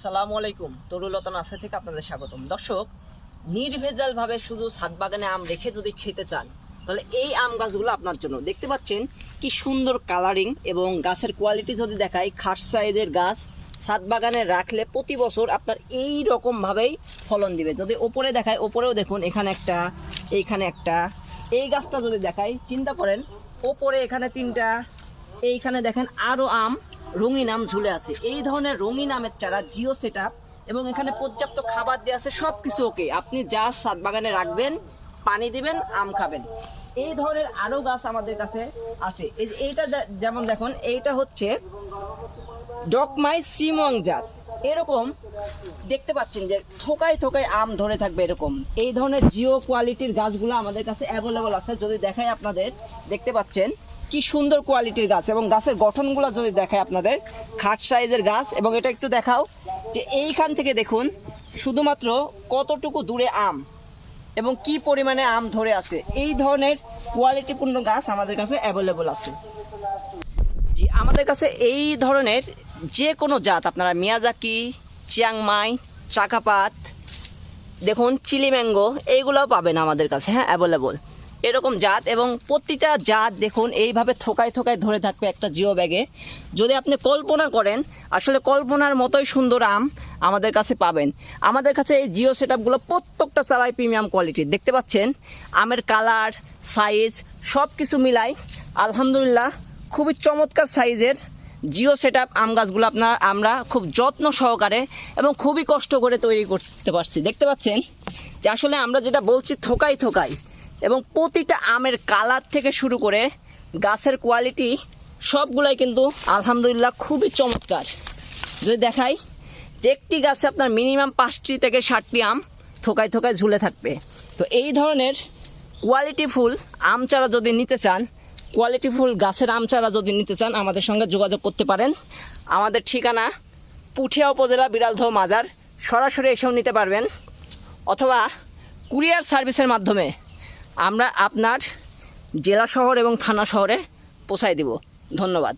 আসসালামু আলাইকুম, তরুলতা নার্সারি থেকে আপনাদের স্বাগতম। দর্শক, নির্ভেজাল ভাবে শুধু ছাদ বাগানে আম রেখে যদি খেতে চান তাহলে এই আম গাছগুলো আপনার জন্য। দেখতে পাচ্ছেন কি সুন্দর কালারিং এবং গাছের কোয়ালিটি যদি দেখাই, খাস সাইজের গাছ ছাদ বাগানে রাখলে প্রতি বছর আপনার এই রকম ভাবেই ফলন দিবে। যদি ওপরে দেখায়, ওপরেও দেখুন, এখানে একটা, এইখানে একটা। এই গাছটা যদি দেখাই, চিন্তা করেন, ওপরে এখানে তিনটা, এইখানে দেখেন আরো আম, রঙিন আম ঝুলে আছে। এই ধরনের রঙিন আমের চারা, জিও সেটআপ, এবং এখানে পর্যাপ্ত খাবার দেওয়া আছে, সবকিছু ওকে। আপনি যা ছাদ বাগানে রাখবেন, পানি দিবেন, আম খাবেন। এই ধরনের আরো গাছ আমাদের কাছে আছে। এইটা যেমন দেখুন, এইটা হচ্ছে ডকমাই শ্রীমং জাত। এরকম দেখতে পাচ্ছেন যে থোকায় থোকায় আম ধরে থাকবে এরকম। এই ধরনের জিও কোয়ালিটির গাছগুলো আমাদের কাছে অ্যাভেলেবল আছে। যদি দেখাই আপনাদের, দেখতে পাচ্ছেন কি সুন্দর কোয়ালিটির গাছ, এবং গাছের গঠনগুলো যদি দেখায় আপনাদের, খাট সাইজের গাছ। এবং এটা একটু দেখাও যে এইখান থেকে দেখুন শুধুমাত্র কতটুকু দূরে আম এবং কি পরিমাণে আম ধরে আছে। এই ধরনের কোয়ালিটিপূর্ণ গাছ আমাদের কাছে অ্যাভেলেবল আছে। জি, আমাদের কাছে এই ধরনের যে কোনো জাত, আপনারা মিয়াজাকি, চিয়াংমাই, চাকাপাত, দেখুন চিলি ম্যাঙ্গো, এইগুলোও পাবেন আমাদের কাছে, হ্যাঁ, অ্যাভেলেবল এরকম জাত। এবং প্রতিটা জাত দেখুন এইভাবে থোকায় থোকায় ধরে থাকবে একটা জিও ব্যাগে। যদি আপনি কল্পনা করেন, আসলে কল্পনার মতোই সুন্দর আম আমাদের কাছে পাবেন। আমাদের কাছে এই জিও সেটআপগুলো প্রত্যেকটা চারাই প্রিমিয়াম কোয়ালিটির। দেখতে পাচ্ছেন আমের কালার, সাইজ সব কিছু মিলাই আলহামদুলিল্লাহ খুবই চমৎকার সাইজের জিও সেটআপ আম গাছগুলো আমরা খুব যত্ন সহকারে এবং খুবই কষ্ট করে তৈরি করতে পারছি। দেখতে পাচ্ছেন যে আসলে আমরা যেটা বলছি থোকাই থোকাই, এবং প্রতিটা আমের কালার থেকে শুরু করে গাছের কোয়ালিটি সবগুলাই কিন্তু আলহামদুলিল্লাহ খুবই চমৎকার। যদি দেখাই যে একটি গাছে আপনার মিনিমাম 5টি থেকে 7টি আম থোকায় থোকায় ঝুলে থাকবে। তো এই ধরনের কোয়ালিটিফুল আম চারা যদি নিতে চান, কোয়ালিটিফুল গাছের আম চারা যদি নিতে চান, আমাদের সঙ্গে যোগাযোগ করতে পারেন। আমাদের ঠিকানা পুঠিয়া উপজেলা, বিড়ালদহ মাজার। সরাসরি এসেও নিতে পারবেন, অথবা কুরিয়ার সার্ভিসের মাধ্যমে আমরা আপনার জেলা শহর এবং থানা শহরে পৌঁছায় দিব। ধন্যবাদ।